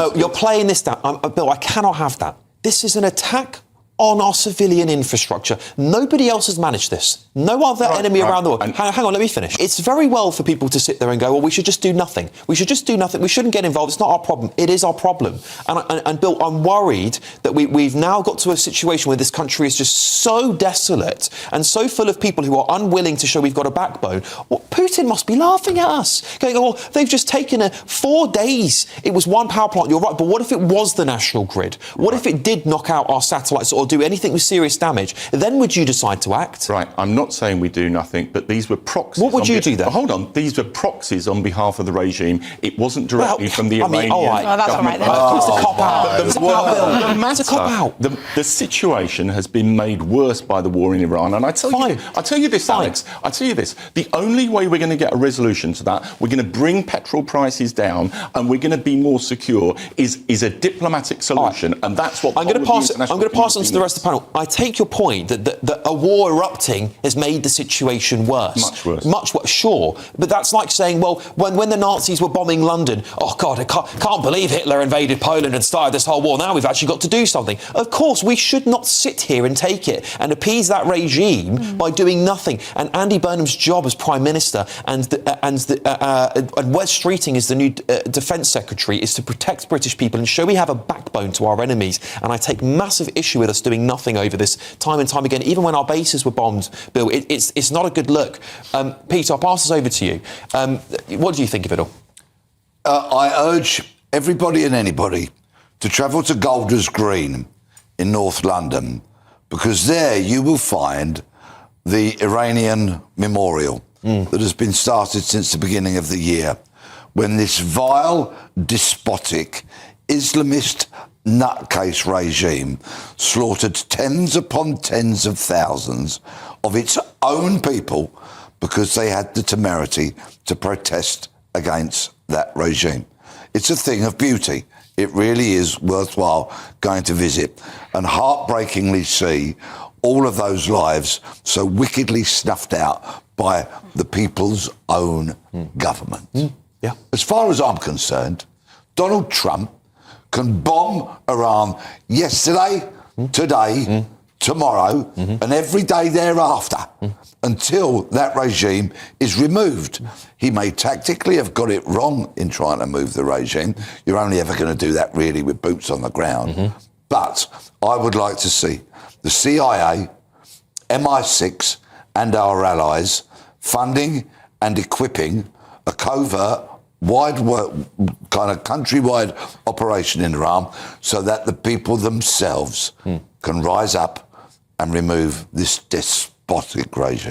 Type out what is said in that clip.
Oh, you're playing this down. Bill, I cannot have that. This is an attack on our civilian infrastructure. Nobody else has managed this. No other enemy around the world. Hang on, let me finish. It's very well for people to sit there and go, well, we should just do nothing. We should just do nothing. We shouldn't get involved. It's not our problem. It is our problem. And Bill, I'm worried that we've now got to a situation where this country is just so desolate and so full of people who are unwilling to show we've got a backbone. Well, Putin must be laughing at us. Going, well, they've just taken 4 days. It was one power plant. You're right. But what if it was the national grid? What if it did knock out our satellites or do anything with serious damage? Then would you decide to act? Right. I'm not saying we do nothing, but these were proxies. What would you do then? But hold on. These were proxies on behalf of the regime. It wasn't directly from the Iranian government. That's all right then. It's a cop-out. It's a cop-out. The situation has been made worse by the war in Iran. And I tell you this, Alex. I tell you this. The only way we're going to get a resolution to that, we're going to bring petrol prices down and we're going to be more secure, is a diplomatic solution. And that's what I'm going to pass on to the rest of the panel. I take your point that a war erupting has made the situation worse. Much worse, sure. But that's like saying, well, when the Nazis were bombing London, oh, God, I can't believe Hitler invaded Poland and started this whole war. Now we've actually got to do something. Of course, we should not sit here and take it and appease that regime by doing nothing. And Andy Burnham's job as Prime Minister and Wes Streeting as the new Defence Secretary is to protect British people and show we have a backbone to our enemies. And I take massive issue with us doing nothing over this time and time again. Even when our bases were bombed, Bill, it's not a good look. Pete, I'll pass this over to you. What do you think of it all? I urge everybody and anybody to travel to Golders Green in North London, because there you will find the Iranian memorial that has been started since the beginning of the year, when this vile, despotic, Islamist nutcase regime slaughtered tens upon tens of thousands of its own people because they had the temerity to protest against that regime. It's a thing of beauty. It really is worthwhile going to visit and heartbreakingly see all of those lives so wickedly snuffed out by the people's own government. Yeah. As far as I'm concerned, Donald Trump can bomb Iran yesterday, today, tomorrow, and every day thereafter until that regime is removed. He may tactically have got it wrong in trying to move the regime. You're only ever going to do that really with boots on the ground. But I would like to see the CIA, MI6 and our allies funding and equipping a covert kind of countrywide operation in Iran so that the people themselves can rise up and remove this despotic regime.